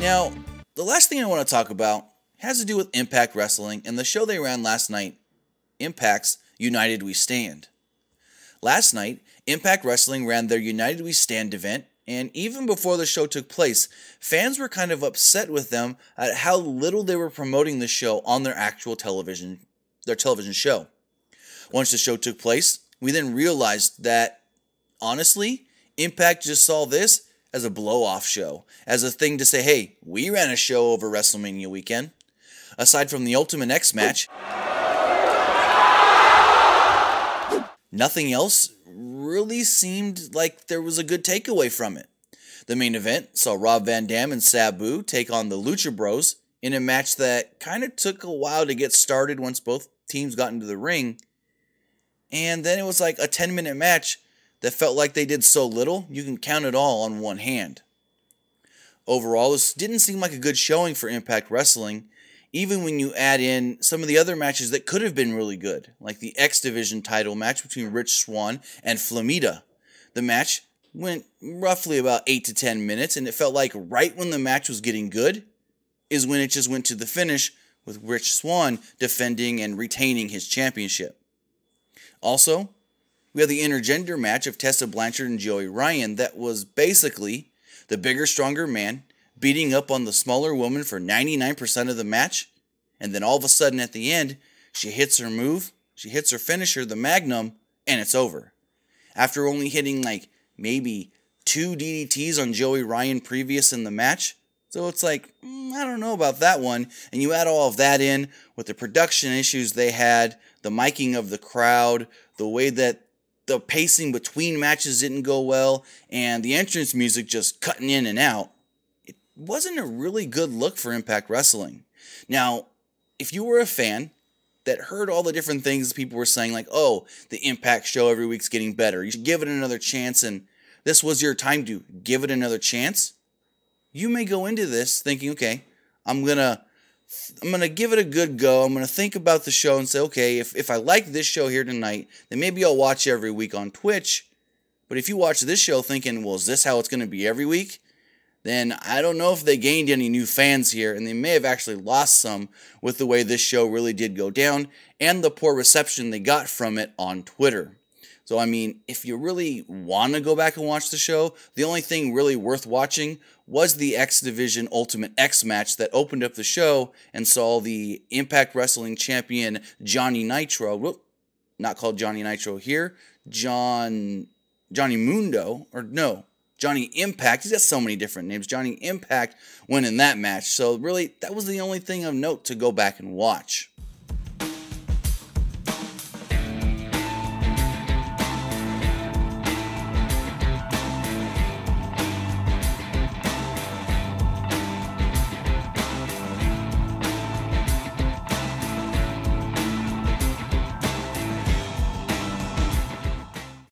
Now, the last thing I want to talk about has to do with Impact Wrestling and the show they ran last night, Impact's United We Stand. Last night, Impact Wrestling ran their United We Stand event, and even before the show took place, fans were kind of upset with them at how little they were promoting the show on their actual television show. Once the show took place, we then realized that, honestly, Impact just saw this as a blow-off show, as a thing to say, hey, we ran a show over WrestleMania weekend. Aside from the Ultimate X match, nothing else really seemed like there was a good takeaway from it. The main event saw Rob Van Dam and Sabu take on the Lucha Bros in a match that kind of took a while to get started once both teams got into the ring. And then it was like a 10-minute match that felt like they did so little, you can count it all on one hand. Overall, this didn't seem like a good showing for Impact Wrestling, even when you add in some of the other matches that could have been really good, like the X Division title match between Rich Swann and Flamita. The match went roughly about 8 to 10 minutes, and it felt like right when the match was getting good is when it just went to the finish with Rich Swann defending and retaining his championship. Also, we had the intergender match of Tessa, Blanchard, and Joey Ryan that was basically the bigger, stronger man beating up on the smaller woman for 99% of the match, and then all of a sudden at the end, she hits her move, she hits her finisher, the Magnum, and it's over. After only hitting like maybe 2 DDTs on Joey Ryan previous in the match, so it's like, I don't know about that one, and you add all of that in with the production issues they had, the miking of the crowd, the way that the pacing between matches didn't go well, and the entrance music just cutting in and out, it wasn't a really good look for Impact Wrestling. Now, if you were a fan that heard all the different things people were saying, like, oh, the Impact show every week's getting better, you should give it another chance, and this was your time to give it another chance, you may go into this thinking, okay, I'm gonna give it a good go. I'm gonna think about the show and say, okay, if I like this show here tonight, then maybe I'll watch every week on Twitch. But if you watch this show thinking, well, is this how it's gonna be every week? Then I don't know if they gained any new fans here, and they may have actually lost some with the way this show really did go down and the poor reception they got from it on Twitter. So, I mean, if you really want to go back and watch the show, the only thing really worth watching was the X Division Ultimate X match that opened up the show and saw the Impact Wrestling champion Johnny Nitro, not called Johnny Nitro here, Johnny Impact, he's got so many different names, Johnny Impact winning that match. So really, that was the only thing of note to go back and watch.